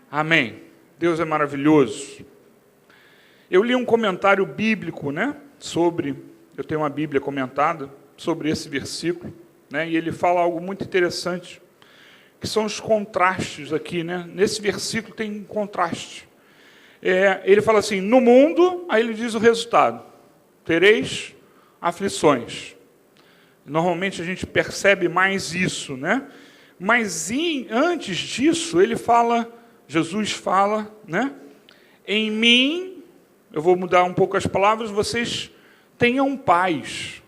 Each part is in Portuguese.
Amém. Deus é maravilhoso. Eu li um comentário bíblico, eu tenho uma Bíblia comentada sobre esse versículo, e ele fala algo muito interessante, que são os contrastes aqui, Nesse versículo tem um contraste. Ele fala assim, no mundo, aí ele diz o resultado, tereis aflições. Normalmente a gente percebe mais isso, Mas antes disso, Jesus fala, em mim, eu vou mudar um pouco as palavras, vocês tenham paz.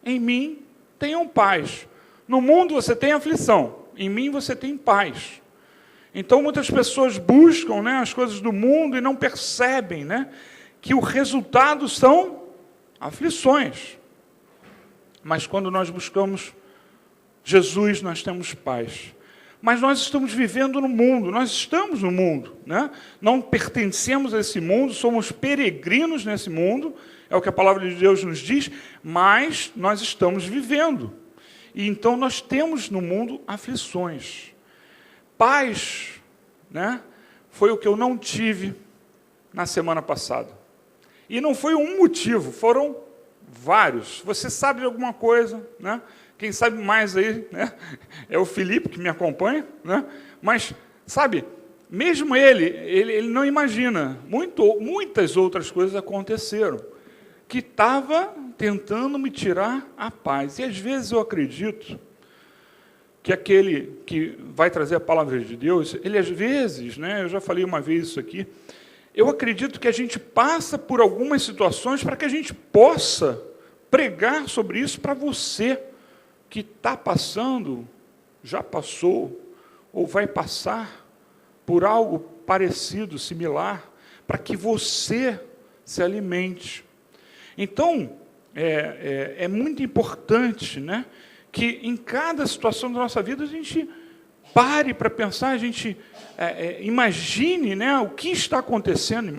Em mim, tenham paz. No mundo você tem aflição, em mim você tem paz. Então muitas pessoas buscam as coisas do mundo e não percebem que o resultado são aflições. Mas quando nós buscamos Jesus, nós temos paz. Mas nós estamos vivendo no mundo, nós estamos no mundo, Não pertencemos a esse mundo, somos peregrinos nesse mundo, é o que a palavra de Deus nos diz, mas nós estamos vivendo. E então nós temos no mundo aflições. Paz, foi o que eu não tive na semana passada. E não foi um motivo, foram vários. Você sabe de alguma coisa, Quem sabe mais aí, é o Felipe que me acompanha, Mas, sabe, mesmo ele não imagina. Muitas outras coisas aconteceram que estava tentando me tirar a paz. E às vezes eu acredito que aquele que vai trazer a palavra de Deus, ele às vezes, eu já falei uma vez isso aqui, eu acredito que a gente passa por algumas situações para que a gente possa pregar sobre isso para você que está passando, já passou, ou vai passar por algo parecido, similar, para que você se alimente. Então, é muito importante, que em cada situação da nossa vida a gente pare para pensar, a gente imagine, o que está acontecendo,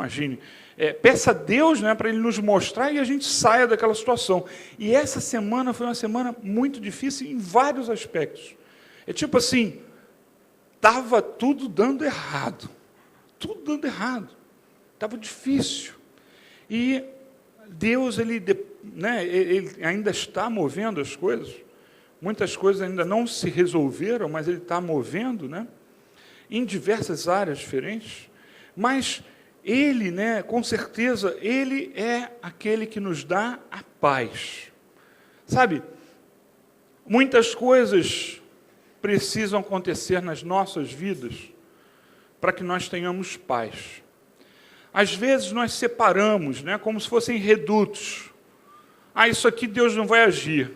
peça a Deus, para Ele nos mostrar e a gente saia daquela situação. E essa semana foi uma semana muito difícil em vários aspectos. É tipo assim, estava tudo dando errado. Tudo dando errado. Estava difícil. E Deus, ele ainda está movendo as coisas. Muitas coisas ainda não se resolveram, mas Ele está movendo, em diversas áreas diferentes. Mas Ele, com certeza, Ele é aquele que nos dá a paz. Sabe, muitas coisas precisam acontecer nas nossas vidas para que nós tenhamos paz. Às vezes nós separamos, como se fossem redutos. Isso aqui Deus não vai agir.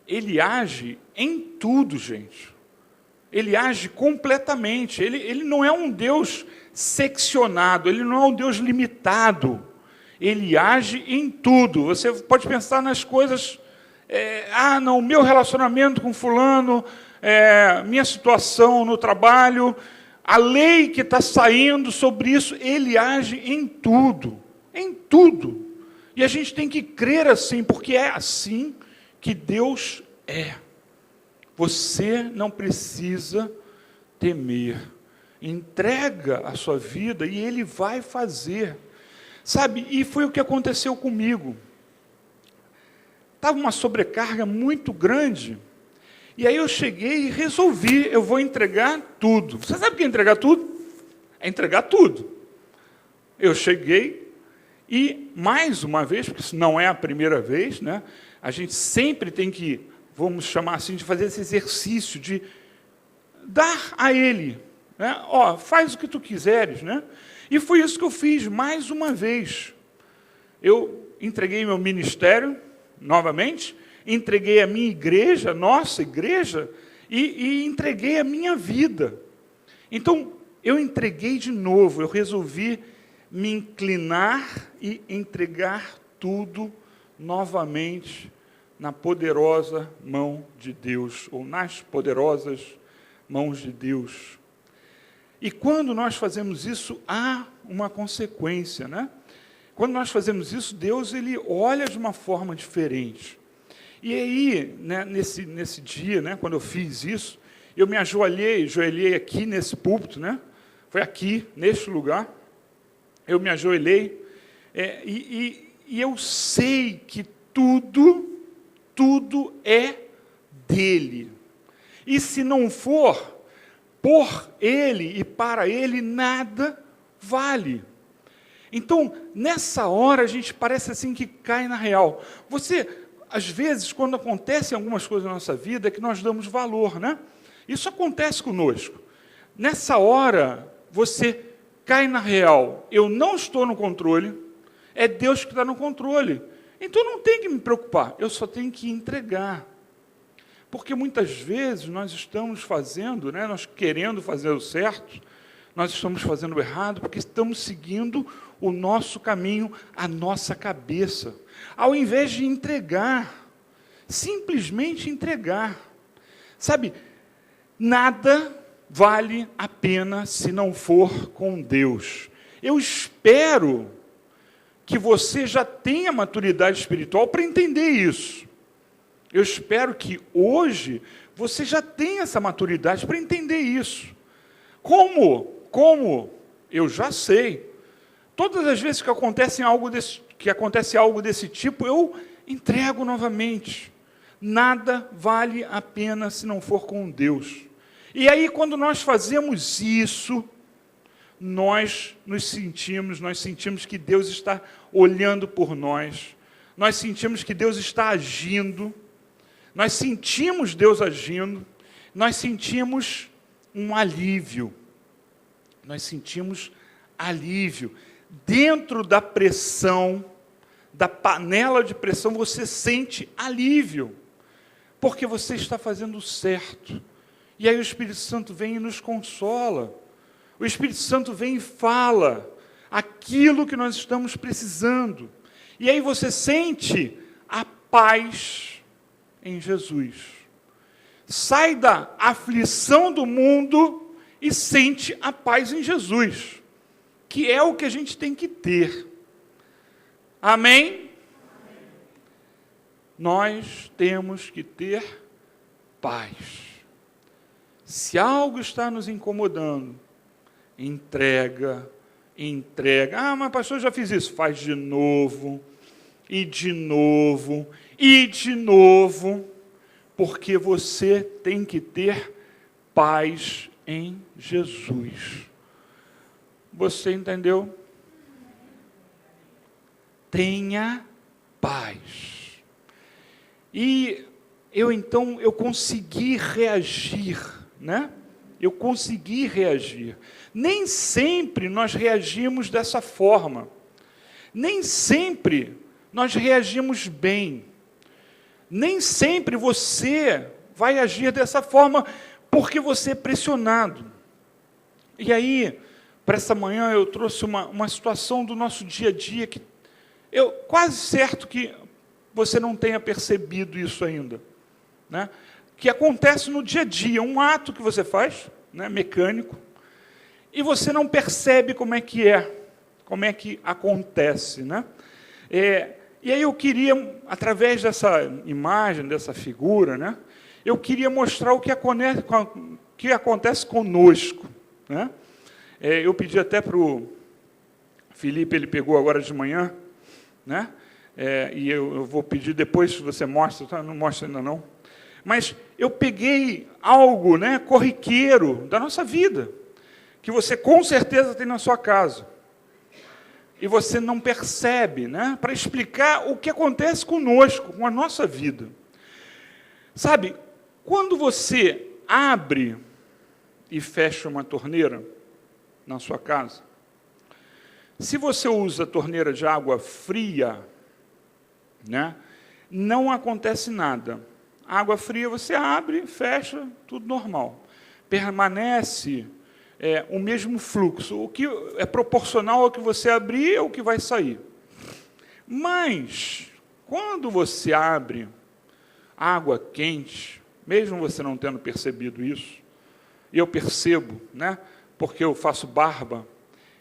Ele age em tudo, gente. Ele age completamente. Ele não é um Deus seccionado, Ele não é um Deus limitado. Ele age em tudo. Você pode pensar nas coisas, não, meu relacionamento com fulano, minha situação no trabalho, a lei que está saindo sobre isso, Ele age em tudo. Em tudo. E a gente tem que crer assim, porque é assim que Deus é. Você não precisa temer. Entrega a sua vida e Ele vai fazer. Sabe, e foi o que aconteceu comigo. Estava uma sobrecarga muito grande. E aí eu cheguei e resolvi, eu vou entregar tudo. Você sabe o que é entregar tudo? É entregar tudo. Eu cheguei e, mais uma vez, porque isso não é a primeira vez, a gente sempre tem que, vamos chamar assim, de fazer esse exercício, de dar a Ele. Faz o que tu quiseres. E foi isso que eu fiz mais uma vez. Eu entreguei meu ministério, novamente, entreguei a minha igreja, a nossa igreja, e entreguei a minha vida. Então, eu entreguei de novo, eu resolvi me inclinar e entregar tudo novamente na poderosa mão de Deus, ou nas poderosas mãos de Deus. E quando nós fazemos isso, há uma consequência, Quando nós fazemos isso, Deus, Ele olha de uma forma diferente. E aí, nesse dia, quando eu fiz isso, eu me ajoelhei aqui nesse púlpito, Foi aqui, neste lugar. Eu me ajoelhei. E eu sei que tudo é dele. E se não for por ele e para ele, nada vale. Então, nessa hora, a gente parece assim que cai na real. Você, às vezes, quando acontecem algumas coisas na nossa vida, é que nós damos valor, né? Isso acontece conosco. Nessa hora, você cai na real. Eu não estou no controle, é Deus que está no controle. Então, não tem que me preocupar, eu só tenho que entregar. Porque muitas vezes nós estamos fazendo, né, nós querendo fazer o certo, nós estamos fazendo o errado, porque estamos seguindo o nosso caminho, a nossa cabeça. Ao invés de entregar, simplesmente entregar. Sabe, nada vale a pena se não for com Deus. Eu espero que você já tenha maturidade espiritual para entender isso. Eu espero que hoje você já tenha essa maturidade para entender isso. Como? Eu já sei. Todas as vezes que acontece algo desse tipo, eu entrego novamente. Nada vale a pena se não for com Deus. E aí, quando nós fazemos isso, nós sentimos que Deus está olhando por nós, nós sentimos que Deus está agindo, nós sentimos Deus agindo, nós sentimos um alívio. Nós sentimos alívio. Dentro da pressão, da panela de pressão, você sente alívio, porque você está fazendo certo. E aí o Espírito Santo vem e nos consola. O Espírito Santo vem e fala aquilo que nós estamos precisando. E aí você sente a paz em Jesus. Sai da aflição do mundo e sente a paz em Jesus, que é o que a gente tem que ter. Amém? Amém. Nós temos que ter paz. Se algo está nos incomodando, entrega. Ah, mas pastor, já fiz isso. Faz de novo, e de novo, e de novo, porque você tem que ter paz em Jesus. Você entendeu? Tenha paz. E eu consegui reagir, né? Eu consegui reagir. Nem sempre nós reagimos dessa forma. Nem sempre nós reagimos bem. Nem sempre você vai agir dessa forma porque você é pressionado. E aí, para essa manhã, eu trouxe uma situação do nosso dia a dia que eu quase certo que você não tenha percebido isso ainda, né? Que acontece no dia a dia, um ato que você faz, né, mecânico, e você não percebe como é que acontece, né? E aí eu queria, através dessa imagem, dessa figura, né, eu queria mostrar o que acontece conosco, né? Eu pedi até para o Felipe, ele pegou agora de manhã, né? E eu vou pedir depois, se você mostra, tá? Não mostra ainda não. Mas eu peguei algo, né, corriqueiro da nossa vida, que você com certeza tem na sua casa, e você não percebe, né, para explicar o que acontece conosco, com a nossa vida. Sabe, quando você abre e fecha uma torneira na sua casa, se você usa torneira de água fria, né, não acontece nada. A água fria você abre, fecha, tudo normal. Permanece o mesmo fluxo. O que é proporcional ao que você abrir é o que vai sair. Mas, quando você abre água quente, mesmo você não tendo percebido isso, e eu percebo, né, porque eu faço barba,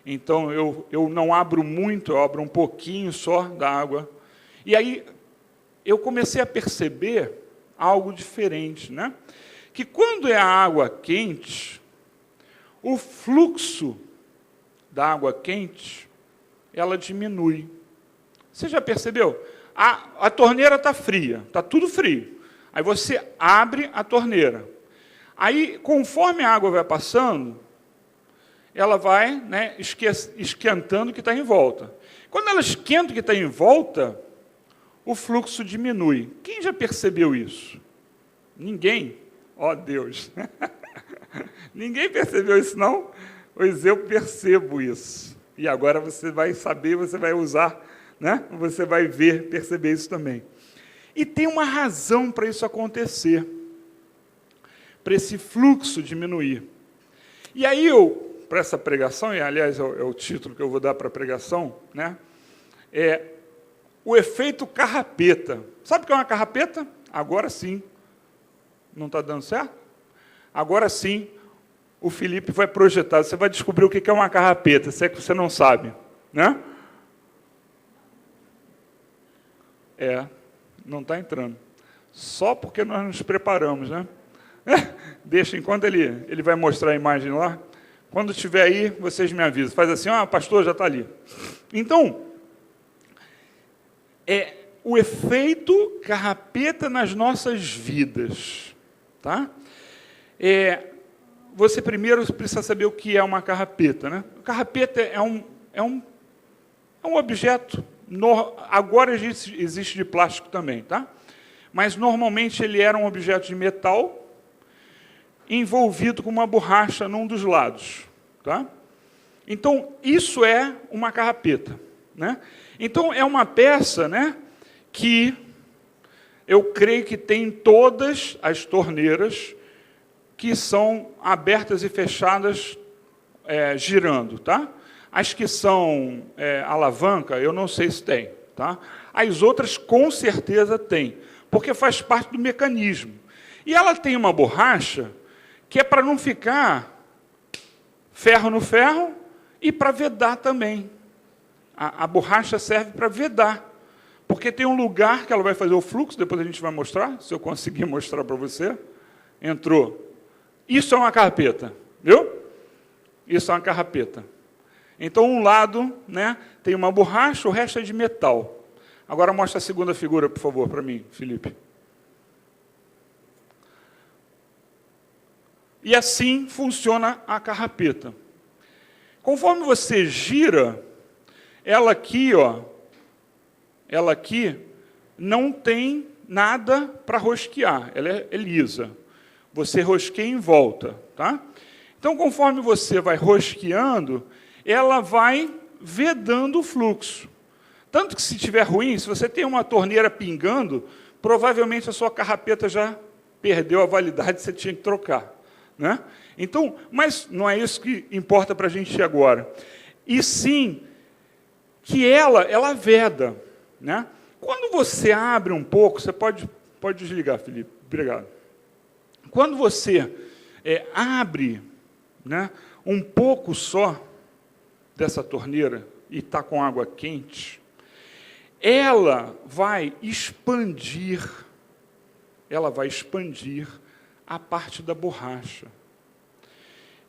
então eu não abro muito, eu abro um pouquinho só da água. E aí eu comecei a perceber algo diferente, né? Que quando é a água quente, o fluxo da água quente, ela diminui. Você já percebeu? A torneira está fria, está tudo frio. Aí você abre a torneira. Aí, conforme a água vai passando, ela vai, né, esquentando o que está em volta. Quando ela esquenta o que está em volta, o fluxo diminui. Quem já percebeu isso? Ninguém? Ó Deus! Ninguém percebeu isso, não? Pois eu percebo isso. E agora você vai saber, você vai usar, né? Você vai ver, perceber isso também. E tem uma razão para isso acontecer, para esse fluxo diminuir. E aí para essa pregação, e aliás é o título que eu vou dar para a pregação, né? É o efeito carrapeta. Sabe o que é uma carrapeta? Agora sim. Não está dando certo? Agora sim, o Felipe vai projetar. Você vai descobrir o que é uma carrapeta, se é que você não sabe, né? Não está entrando. Só porque nós nos preparamos, né? Deixa, enquanto ele vai mostrar a imagem lá. Quando estiver aí, vocês me avisam. Faz assim, pastor, já está ali. Então, o efeito carrapeta nas nossas vidas. Tá? Você primeiro precisa saber o que é uma carrapeta. Né? Carrapeta é um objeto, agora existe de plástico também, tá? Mas normalmente ele era um objeto de metal envolvido com uma borracha num dos lados. Tá? Então, isso é uma carrapeta. Né? Então, é uma peça, né, que eu creio que tem todas as torneiras que são abertas e fechadas girando. Tá? As que são alavanca, eu não sei se tem. Tá? As outras, com certeza, tem, porque faz parte do mecanismo. E ela tem uma borracha que é para não ficar ferro no ferro e para vedar também. A borracha serve para vedar, porque tem um lugar que ela vai fazer o fluxo, depois a gente vai mostrar, se eu conseguir mostrar para você. Entrou. Isso é uma carrapeta, viu? Isso é uma carrapeta. Então, um lado, né, tem uma borracha, o resto é de metal. Agora mostra a segunda figura, por favor, para mim, Felipe. E assim funciona a carrapeta. Conforme você gira, ela aqui não tem nada para rosquear, ela é lisa. Você rosqueia em volta. Tá? Então, conforme você vai rosqueando, ela vai vedando o fluxo. Tanto que, se estiver ruim, se você tem uma torneira pingando, provavelmente a sua carrapeta já perdeu a validade, você tinha que trocar. Né? Então, mas não é isso que importa para a gente agora. E sim, que ela veda. Né? Quando você abre um pouco, você pode desligar, Felipe, obrigado. Quando você abre, né, um pouco só dessa torneira e está com água quente, ela vai expandir a parte da borracha.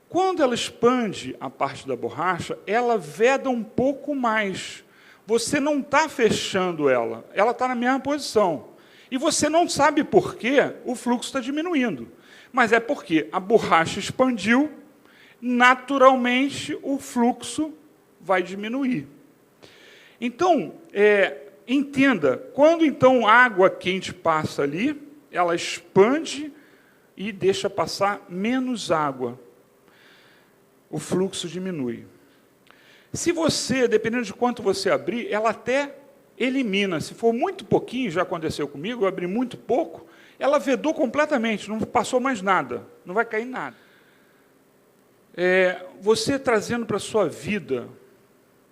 Quando ela expande a parte da borracha, ela veda um pouco mais. Você não está fechando ela está na mesma posição. E você não sabe por que o fluxo está diminuindo. Mas é porque a borracha expandiu, naturalmente o fluxo vai diminuir. Então, entenda, quando então a água quente passa ali, ela expande e deixa passar menos água. O fluxo diminui. Se você, dependendo de quanto você abrir, ela até elimina. Se for muito pouquinho, já aconteceu comigo, eu abri muito pouco, ela vedou completamente, não passou mais nada, não vai cair nada. Você trazendo para a sua vida,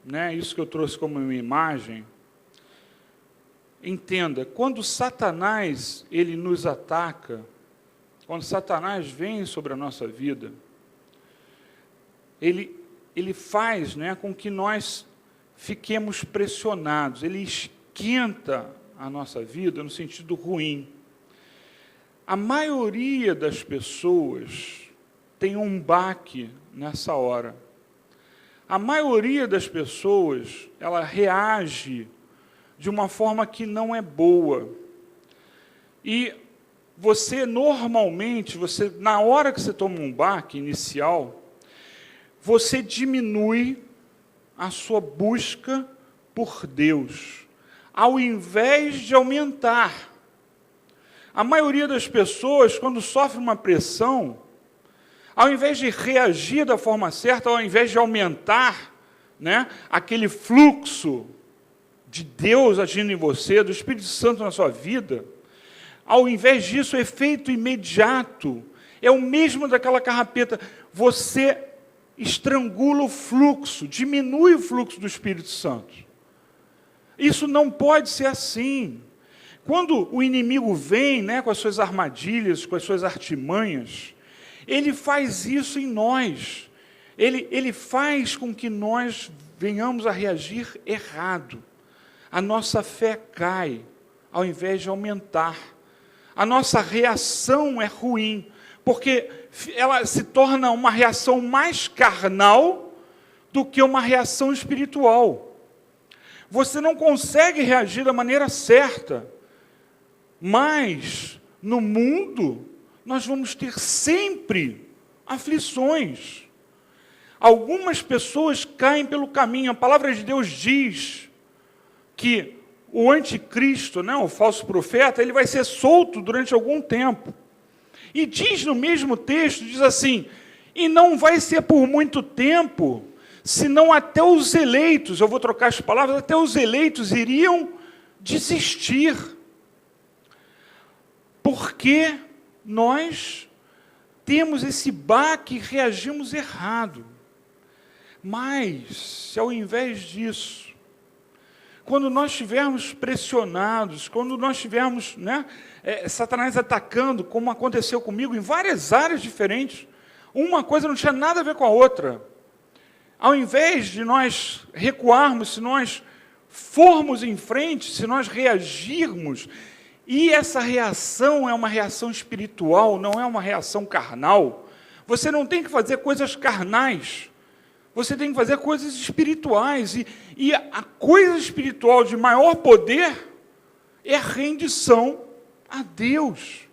né, isso que eu trouxe como uma imagem, entenda, quando Satanás ele nos ataca, quando Satanás vem sobre a nossa vida, ele faz, né, com que nós fiquemos pressionados, ele esquenta a nossa vida no sentido ruim. A maioria das pessoas tem um baque nessa hora. A maioria das pessoas, ela reage de uma forma que não é boa. E você, normalmente, na hora que você toma um baque inicial, você diminui a sua busca por Deus, ao invés de aumentar. A maioria das pessoas, quando sofre uma pressão, ao invés de reagir da forma certa, ao invés de aumentar, né, aquele fluxo de Deus agindo em você, do Espírito Santo na sua vida, ao invés disso, o efeito imediato é o mesmo daquela carrapeta. Você estrangula o fluxo, diminui o fluxo do Espírito Santo. Isso não pode ser assim. Quando o inimigo vem, né, com as suas armadilhas, com as suas artimanhas, ele faz isso em nós. Ele faz com que nós venhamos a reagir errado. A nossa fé cai, ao invés de aumentar. A nossa reação é ruim, porque ela se torna uma reação mais carnal do que uma reação espiritual. Você não consegue reagir da maneira certa, mas no mundo nós vamos ter sempre aflições. Algumas pessoas caem pelo caminho. A palavra de Deus diz que o anticristo, né, o falso profeta, ele vai ser solto durante algum tempo. E diz no mesmo texto, diz assim, e não vai ser por muito tempo, senão até os eleitos, eu vou trocar as palavras, até os eleitos iriam desistir. Porque nós temos esse baque e reagimos errado. Mas, se ao invés disso, quando nós estivermos pressionados, quando nós estivermos, né, Satanás atacando, como aconteceu comigo, em várias áreas diferentes, uma coisa não tinha nada a ver com a outra. Ao invés de nós recuarmos, se nós formos em frente, se nós reagirmos, e essa reação é uma reação espiritual, não é uma reação carnal, você não tem que fazer coisas carnais, você tem que fazer coisas espirituais, e a coisa espiritual de maior poder é a rendição a Deus,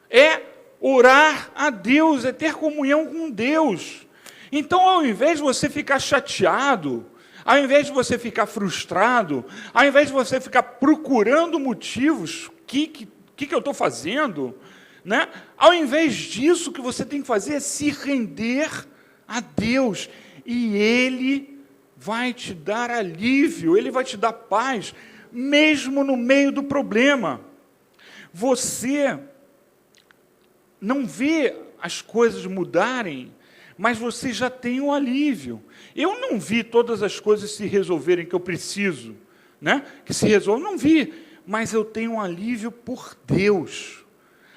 é orar a Deus, é ter comunhão com Deus. Então, ao invés de você ficar chateado, ao invés de você ficar frustrado, ao invés de você ficar procurando motivos, o que eu estou fazendo, né? Ao invés disso, o que você tem que fazer é se render a Deus, e Ele vai te dar alívio, Ele vai te dar paz, mesmo no meio do problema. Você não vê as coisas mudarem, mas você já tem um alívio. Eu não vi todas as coisas se resolverem que eu preciso, né? Que se resolvam, não vi, mas eu tenho um alívio por Deus.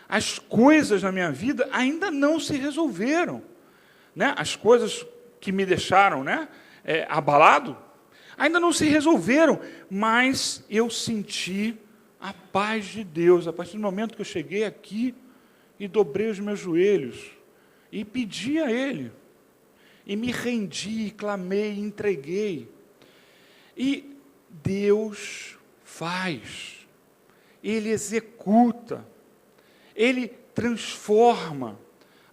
As coisas na minha vida ainda não se resolveram, né? As coisas que me deixaram, né, abalado, ainda não se resolveram, mas eu senti a paz de Deus, a partir do momento que eu cheguei aqui e dobrei os meus joelhos, e pedi a Ele, e me rendi, clamei, entreguei, e Deus faz, Ele executa, Ele transforma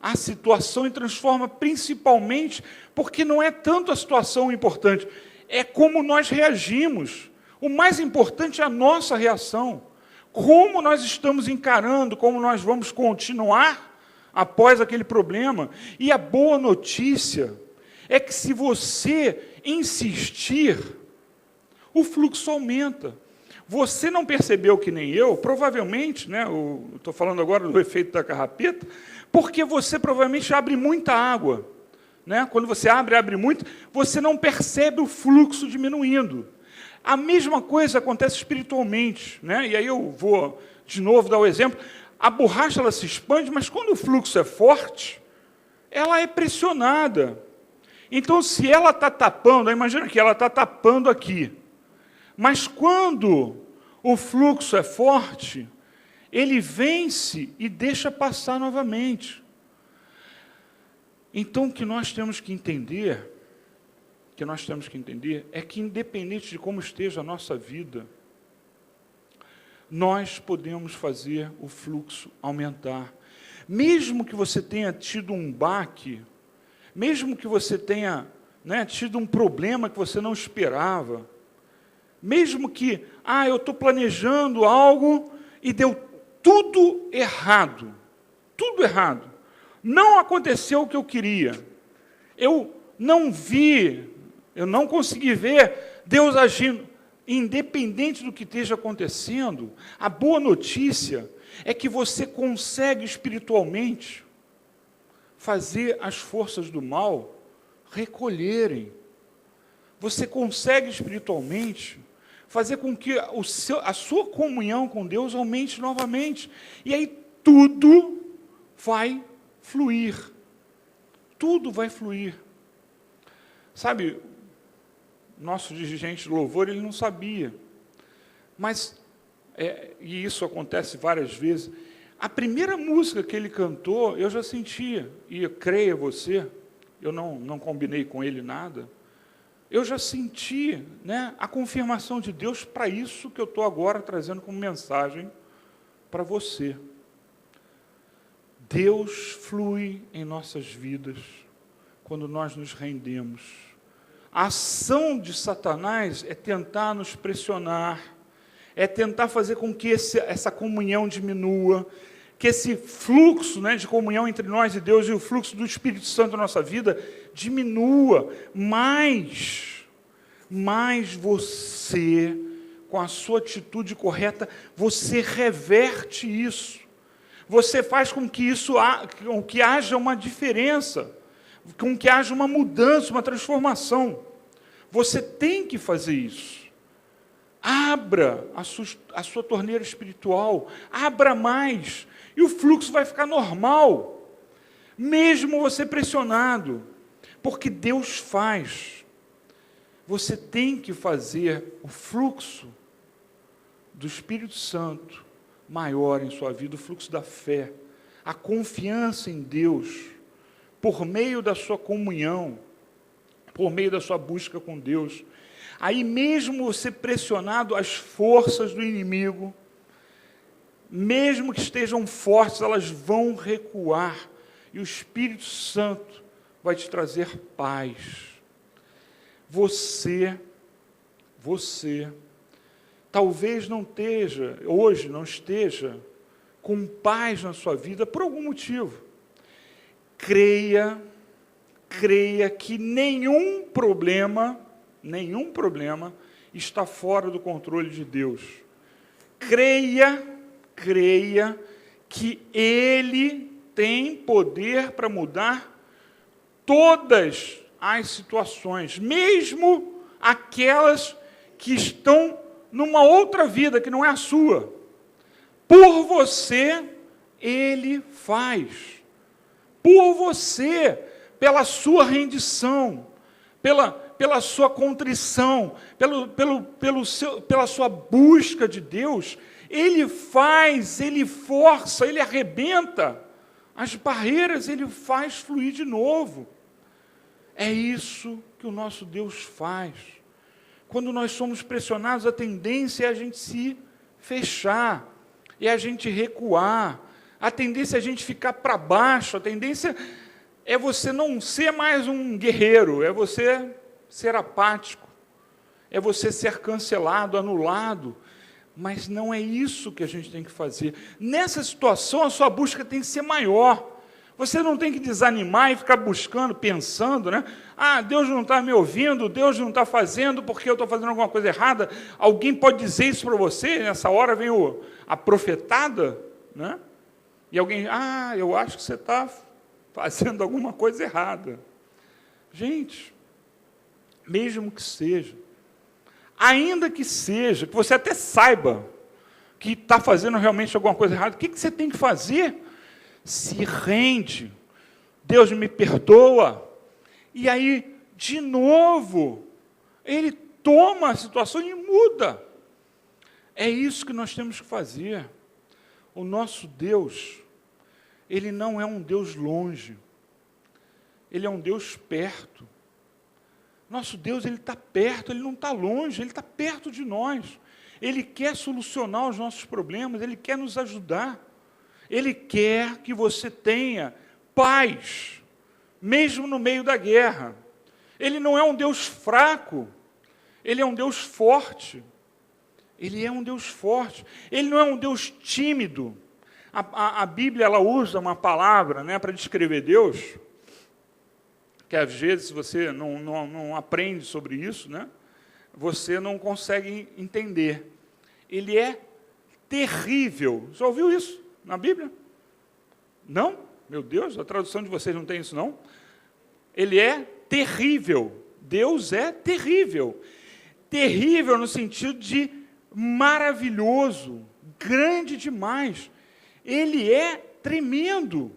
a situação, e transforma principalmente, porque não é tanto a situação importante, é como nós reagimos. O mais importante é a nossa reação, como nós estamos encarando, como nós vamos continuar após aquele problema. E a boa notícia é que, se você insistir, o fluxo aumenta. Você não percebeu, que nem eu, provavelmente, né, estou falando agora do efeito da carrapeta, porque você provavelmente abre muita água, né? Quando você abre muito, você não percebe o fluxo diminuindo. A mesma coisa acontece espiritualmente, né? E aí eu vou, de novo, dar o exemplo. A borracha, ela se expande, mas quando o fluxo é forte, ela é pressionada. Então, se ela está tapando, imagina que ela está tapando aqui, mas quando o fluxo é forte, ele vence e deixa passar novamente. Então, o que nós temos que entender, é que, independente de como esteja a nossa vida, nós podemos fazer o fluxo aumentar. Mesmo que você tenha tido um baque, mesmo que você tenha tido um problema que você não esperava, mesmo que, eu estou planejando algo e deu tudo errado, não aconteceu o que eu queria, eu não consegui ver Deus agindo. Independente do que esteja acontecendo, a boa notícia é que você consegue espiritualmente fazer as forças do mal recolherem. Você consegue espiritualmente fazer com que a sua comunhão com Deus aumente novamente. E aí tudo vai fluir. Tudo vai fluir. Sabe, nosso dirigente de louvor, ele não sabia. Mas, e isso acontece várias vezes, a primeira música que ele cantou, eu já sentia, e creia você, eu não combinei com ele nada, eu já senti a confirmação de Deus para isso que eu estou agora trazendo como mensagem para você. Deus flui em nossas vidas quando nós nos rendemos. A ação de Satanás é tentar nos pressionar, é tentar fazer com que essa comunhão diminua, que esse fluxo de comunhão entre nós e Deus e o fluxo do Espírito Santo na nossa vida diminua, mas você, com a sua atitude correta, você reverte isso, você faz com que haja uma diferença, com que haja uma mudança, uma transformação. Você tem que fazer isso. Abra a sua torneira espiritual, abra mais, e o fluxo vai ficar normal, mesmo você pressionado, porque Deus faz. Você tem que fazer o fluxo do Espírito Santo maior em sua vida, o fluxo da fé, a confiança em Deus, por meio da sua comunhão, por meio da sua busca com Deus. Aí mesmo você pressionado, as forças do inimigo, mesmo que estejam fortes, elas vão recuar, e o Espírito Santo vai te trazer paz. Você, talvez hoje não esteja com paz na sua vida, por algum motivo. Creia que nenhum problema está fora do controle de Deus. Creia que Ele tem poder para mudar todas as situações, mesmo aquelas que estão numa outra vida, que não é a sua. Por você, Ele faz. Por você, pela sua rendição, pela sua contrição, pela sua busca de Deus, Ele faz, Ele força, Ele arrebenta as barreiras, Ele faz fluir de novo. É isso que o nosso Deus faz. Quando nós somos pressionados, a tendência é a gente se fechar, é a gente recuar, a tendência é a gente ficar para baixo, a tendência é você não ser mais um guerreiro, é você ser apático, é você ser cancelado, anulado, mas não é isso que a gente tem que fazer. Nessa situação, a sua busca tem que ser maior. Você não tem que desanimar e ficar buscando, pensando, Deus não está me ouvindo, Deus não está fazendo porque eu estou fazendo alguma coisa errada. Alguém pode dizer isso para você, nessa hora vem a profetada, e alguém, eu acho que você está fazendo alguma coisa errada. Gente, mesmo que seja, ainda que seja, que você até saiba que está fazendo realmente alguma coisa errada, o que você tem que fazer? Se rende, Deus me perdoa, e aí, de novo, Ele toma a situação e muda. É isso que nós temos que fazer. O nosso Deus, Ele não é um Deus longe, Ele é um Deus perto. Nosso Deus, Ele está perto, Ele não está longe, Ele está perto de nós. Ele quer solucionar os nossos problemas, Ele quer nos ajudar. Ele quer que você tenha paz, mesmo no meio da guerra. Ele não é um Deus fraco, Ele é um Deus forte. Ele é um Deus forte. Ele não é um Deus tímido. A Bíblia, ela usa uma palavra, né, para descrever Deus, que às vezes você não aprende sobre isso, né, você não consegue entender. Ele é terrível. Já ouviu isso na Bíblia? Não? Meu Deus, a tradução de vocês não tem isso, não? Ele é terrível. Deus é terrível. Terrível no sentido de maravilhoso, grande demais. Ele é tremendo.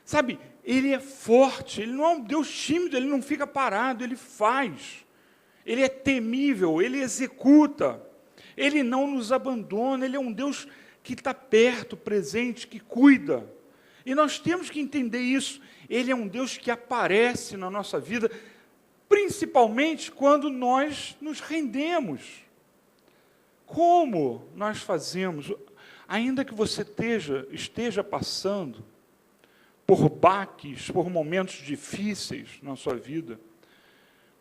Sabe, Ele é forte, Ele não é um Deus tímido, Ele não fica parado, Ele faz. Ele é temível, Ele executa. Ele não nos abandona, Ele é um Deus que está perto, presente, que cuida. E nós temos que entender isso. Ele é um Deus que aparece na nossa vida, principalmente quando nós nos rendemos. Como nós fazemos, ainda que você esteja passando por baques, por momentos difíceis na sua vida,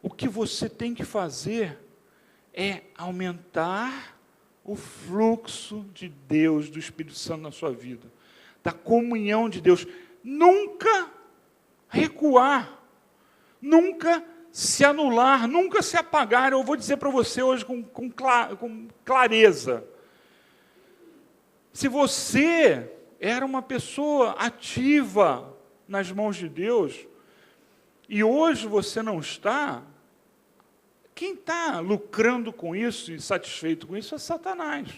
o que você tem que fazer é aumentar o fluxo de Deus, do Espírito Santo na sua vida, da comunhão de Deus. Nunca recuar, nunca se anular, nunca se apagar. Eu vou dizer para você hoje com clareza. Se você era uma pessoa ativa nas mãos de Deus, e hoje você não está, quem está lucrando com isso e satisfeito com isso é Satanás.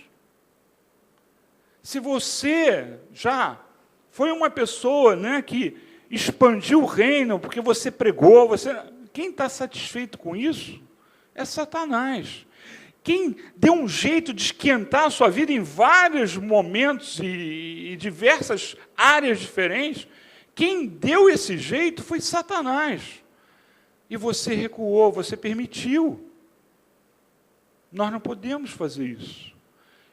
Se você já foi uma pessoa, né, que expandiu o reino porque você pregou, quem está satisfeito com isso é Satanás. Quem deu um jeito de esquentar a sua vida em vários momentos e diversas áreas diferentes, quem deu esse jeito foi Satanás. E você recuou, você permitiu. Nós não podemos fazer isso.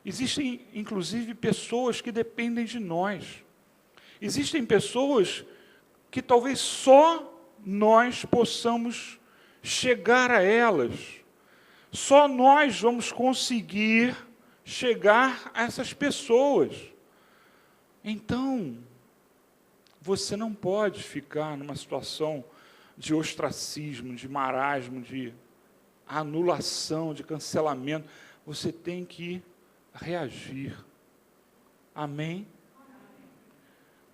Existem, inclusive, pessoas que dependem de nós. Existem pessoas que talvez só nós possamos chegar a elas. Só nós vamos conseguir chegar a essas pessoas. Então, você não pode ficar numa situação de ostracismo, de marasmo, de anulação, de cancelamento. Você tem que reagir. Amém?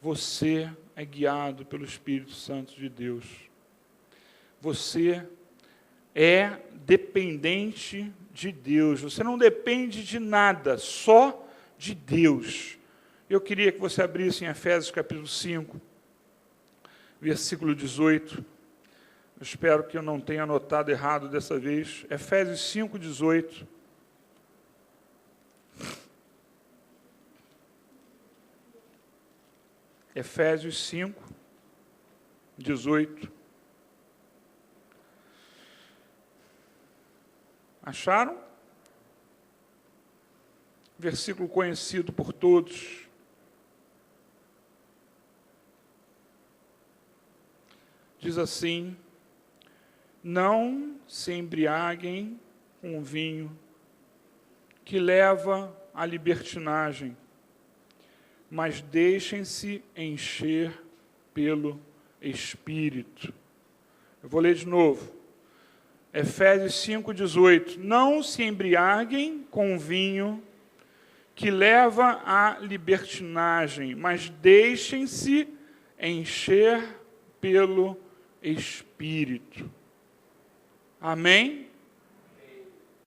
Você é guiado pelo Espírito Santo de Deus. Você é dependente de Deus. Você não depende de nada, só de Deus. Eu queria que você abrisse em Efésios capítulo 5, versículo 18. Eu espero que eu não tenha anotado errado dessa vez. Efésios 5, 18. Efésios 5, 18. Acharam? Versículo conhecido por todos. Diz assim: não se embriaguem com vinho, que leva à libertinagem, mas deixem-se encher pelo Espírito. Eu vou ler de novo. Efésios 5,18. Não se embriaguem com vinho, que leva à libertinagem, mas deixem-se encher pelo Espírito. Amém?